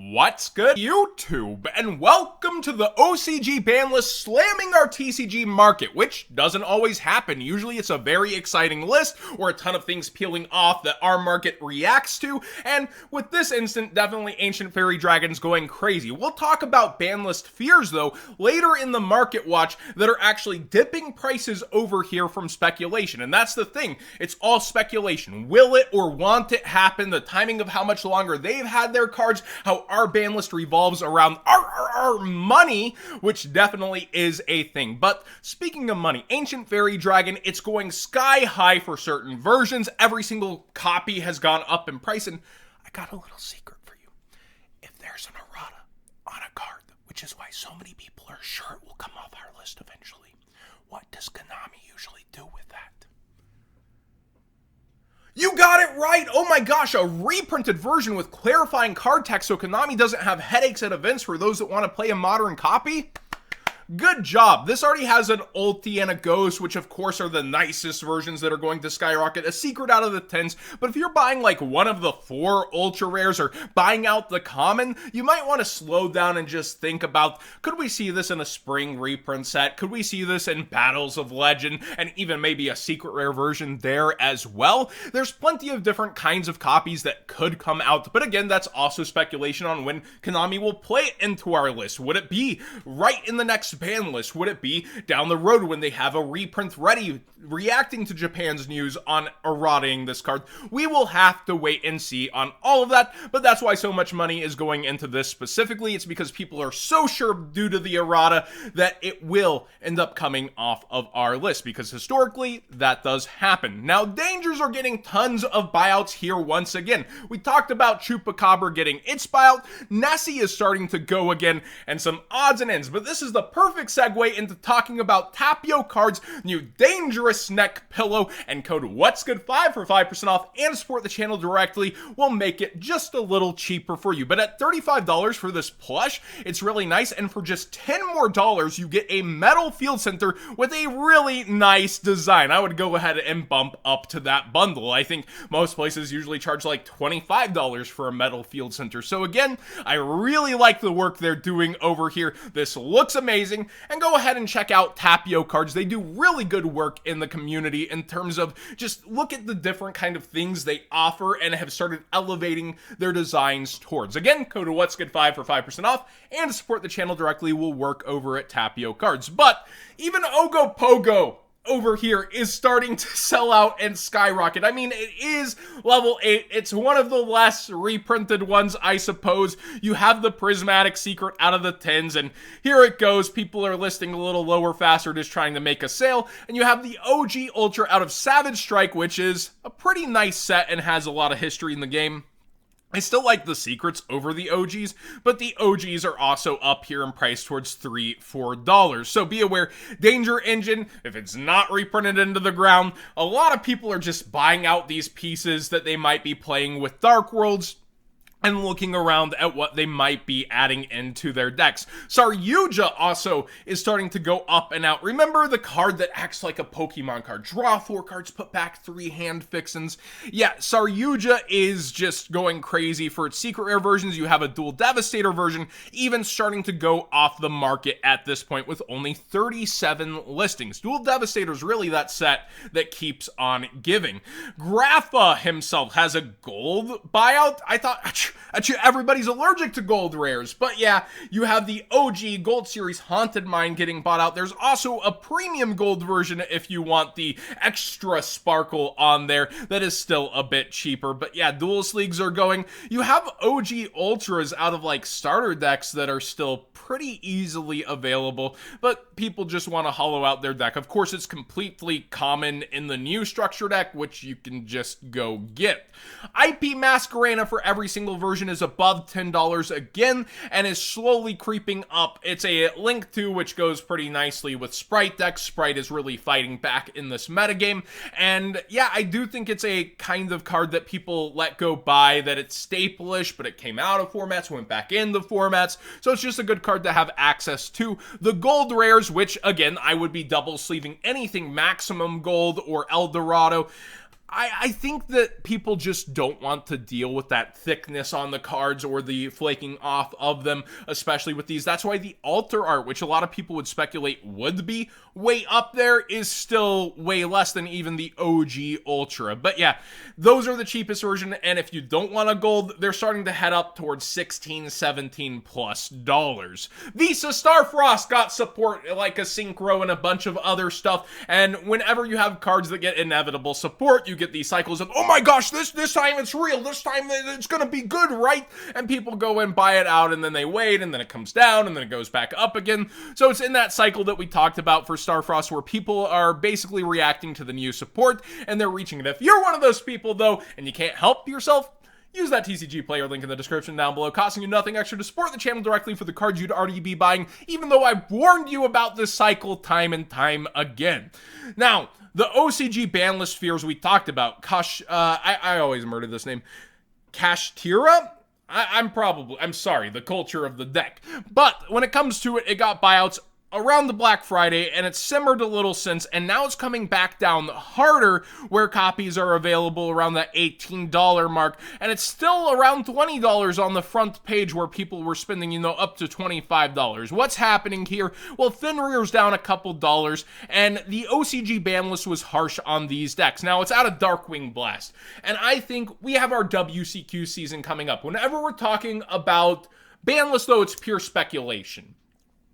What's good, YouTube? And welcome to the OCG Banlist slamming our TCG market, which doesn't always happen. Usually it's a very exciting list or a ton of things peeling off that our market reacts to, and with this instant, definitely Ancient Fairy Dragons going crazy. We'll talk about Banlist fears, though, later in the market watch that are actually dipping prices over here from speculation, and that's the thing. It's all speculation. Will it or won't it happen? The timing of how much longer they've had their cards, how our ban list revolves around our money, which definitely is a thing. But speaking of money, Ancient Fairy Dragon, it's going sky high for certain versions. Every single copy has gone up in price, and I got a little secret for you. If there's an errata on a card, which is why so many people are sure it will come off our list eventually, what does Konami usually do with that? You got it right! Oh my gosh, a reprinted version with clarifying card text so Konami doesn't have headaches at events for those that want to play a modern copy? Good job. This already has an ulti and a ghost, which of course are the nicest versions that are going to skyrocket, a secret out of the 10s, but if you're buying like one of the 4 ultra rares or buying out the common, you might want to slow down and just think about, could we see this in a spring reprint set? Could we see this in Battles of Legend and even maybe a secret rare version there as well? There's plenty of different kinds of copies that could come out, but again, that's also speculation on when Konami will play it into our list. Would it be right in the next ban list? Would it be down the road when they have a reprint ready, reacting to Japan's news on errataing this card? We will have to wait and see on all of that, but that's why so much money is going into this specifically. It's because people are so sure due to the errata that it will end up coming off of our list, because historically that does happen. Now, dangers are getting tons of buyouts here once again. We talked about Chupacabra getting its buyout, Nessie is starting to go again, and some odds and ends, but this is the perfect segue into talking about Tapio Card's new dangerous neck pillow, and code What'sGood5 for 5% off and support the channel directly will make it just a little cheaper for you. But at $35 for this plush, it's really nice, and for just $10 more, you get a metal field center with a really nice design. I would go ahead and bump up to that bundle. I think most places usually charge like $25 for a metal field center. So again, I really like the work they're doing over here. This looks amazing. And go ahead and check out Tapio Cards. They do really good work in the community in terms of just look at the different kind of things they offer and have started elevating their designs towards. Again, code What'sGood5 for 5% off and to support the channel directly will work over at Tapio Cards. But even Ogopogo over here is starting to sell out and skyrocket. I mean, it is level 8. It's one of the less reprinted ones, I suppose. You have the prismatic secret out of the 10s, and here it goes. People are listing a little lower faster, just trying to make a sale. And you have the OG Ultra out of Savage Strike, which is a pretty nice set and has a lot of history in the game. I still like the secrets over the OGs, but the OGs are also up here in price towards $3-4. So be aware, Danger Engine, if it's not reprinted into the ground, a lot of people are just buying out these pieces that they might be playing with Dark Worlds and looking around at what they might be adding into their decks. Saryuja also is starting to go up and out. Remember the card that acts like a Pokemon card? Draw 4 cards, put back 3 hand fixins. Yeah, Saryuja is just going crazy for its secret rare versions. You have a Dual Devastator version even starting to go off the market at this point with only 37 listings. Dual Devastator is really that set that keeps on giving. Grappa himself has a gold buyout. I thought, everybody's allergic to gold rares, but yeah, you have the OG Gold Series Haunted Mine getting bought out. There's also a premium gold version if you want the extra sparkle on there that is still a bit cheaper, but yeah, dual sleeves are going. You have OG Ultras out of like starter decks that are still pretty easily available, but people just want to hollow out their deck. Of course, it's completely common in the new structure deck, which you can just go get. IP Masquerena for every single version is above $10 again and is slowly creeping up. It's a Link 2, which goes pretty nicely with Sprite decks. Sprite is really fighting back in this metagame, and yeah, I do think it's a kind of card that people let go by, that it's staple-ish, but it came out of formats, went back into formats, so it's just a good card to have access to. The gold rares, which again, I would be double sleeving anything maximum gold or Eldorado. I think that people just don't want to deal with that thickness on the cards or the flaking off of them, especially with these. That's why the altar art, which a lot of people would speculate would be way up there, is still way less than even the OG Ultra. But yeah, those are the cheapest version, and if you don't want a gold, they're starting to head up towards $16, $17 plus dollars. Visa Starfrost got support like a Synchro and a bunch of other stuff, and whenever you have cards that get inevitable support, you get these cycles of, oh my gosh, this time it's real, this time it's gonna be good, right? And people go and buy it out, and then they wait, and then it comes down, and then it goes back up again. So it's in that cycle that we talked about for Starfrost, where people are basically reacting to the new support, and they're reaching it. If you're one of those people, though, and you can't help yourself, use that TCG player link in the description down below, costing you nothing extra to support the channel directly for the cards you'd already be buying, even though I warned you about this cycle time and time again. Now, the OCG Banlist fears we talked about, I always murder this name, Kashtira? I'm sorry, the culture of the deck. But when it comes to it, it got buyouts around the Black Friday, and it's simmered a little since, and now it's coming back down harder, where copies are available around that $18 mark, and it's still around $20 on the front page, where people were spending, up to $25. What's happening here? Well, Fenrir's down a couple dollars, and the OCG ban list was harsh on these decks. Now, it's out of Darkwing Blast, and I think we have our WCQ season coming up. Whenever we're talking about ban list, though, it's pure speculation.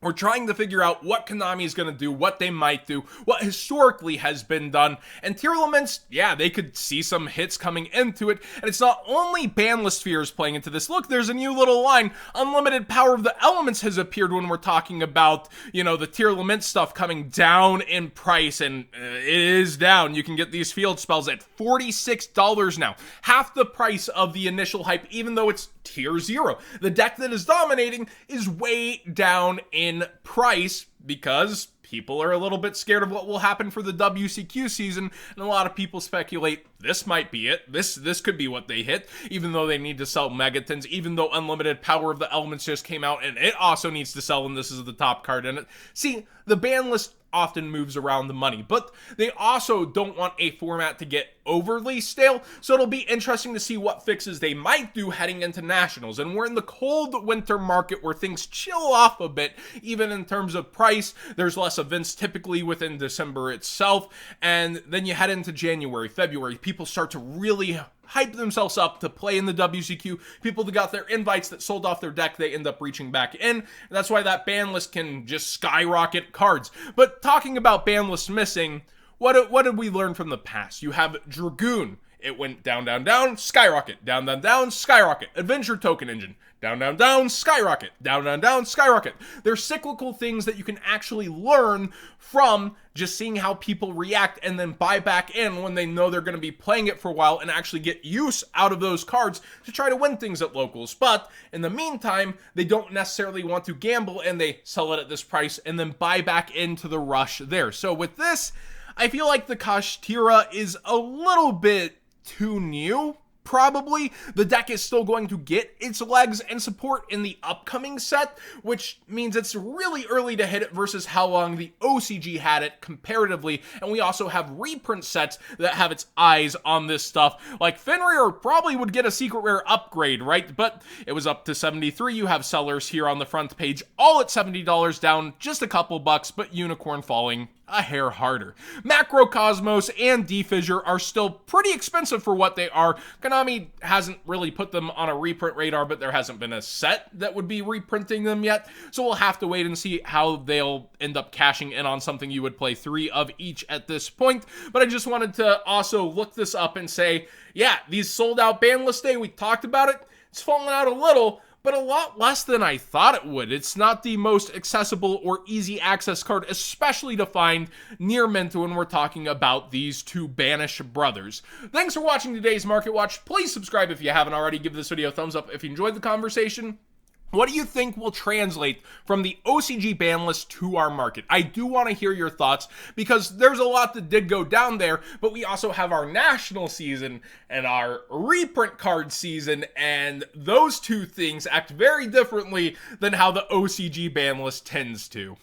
We're trying to figure out what Konami is going to do, what they might do, what historically has been done. And tier elements, yeah, they could see some hits coming into it. And it's not only Banlist fears playing into this. Look, there's a new little line. Unlimited power of the elements has appeared when we're talking about, the tier element stuff coming down in price. And it is down. You can get these field spells at $46 now. Half the price of the initial hype, even though it's tier 0. The deck that is dominating is way down in price because people are a little bit scared of what will happen for the WCQ season, and a lot of people speculate this might be it. This could be what they hit, even though they need to sell Megatons, even though Unlimited Power of the Elements just came out, and it also needs to sell, and this is the top card in it. See, the ban list often moves around the money, but they also don't want a format to get overly stale, so it'll be interesting to see what fixes they might do heading into Nationals. And we're in the cold winter market where things chill off a bit, even in terms of price. There's less events typically within December itself, and then you head into January, February, people start to really hype themselves up to play in the WCQ. People that got their invites that sold off their deck, they end up reaching back in. And that's why that ban list can just skyrocket cards. But talking about ban lists missing, what did we learn from the past? You have Dragoon. It went down, down, down, skyrocket, down, down, down, skyrocket. Adventure Token Engine, down, down, down, skyrocket, down, down, down, skyrocket. They're cyclical things that you can actually learn from just seeing how people react and then buy back in when they know they're going to be playing it for a while and actually get use out of those cards to try to win things at locals. But in the meantime, they don't necessarily want to gamble and they sell it at this price and then buy back into the rush there. So with this, I feel like the Kashtira is a little bit too new. Probably. The deck is still going to get its legs and support in the upcoming set, which means it's really early to hit it versus how long the OCG had it comparatively. And we also have reprint sets that have its eyes on this stuff. Like Fenrir probably would get a secret rare upgrade, right? But it was up to 73. You have sellers here on the front page, all at $70, down just a couple bucks, but Unicorn falling a hair harder. Macrocosmos and Defissure are still pretty expensive for what they are. Konami hasn't really put them on a reprint radar, but there hasn't been a set that would be reprinting them yet. So we'll have to wait and see how they'll end up cashing in on something you would play 3 of each at this point. But I just wanted to also look this up and say, yeah, these sold out ban list day, we talked about it. It's fallen out a little, but a lot less than I thought it would. It's not the most accessible or easy access card, especially to find near mint when we're talking about these two Banish brothers. Thanks for watching today's Market Watch. Please subscribe if you haven't already. Give this video a thumbs up if you enjoyed the conversation. What do you think will translate from the OCG ban list to our market? I do want to hear your thoughts because there's a lot that did go down there, but we also have our national season and our reprint card season, and those two things act very differently than how the OCG ban list tends to.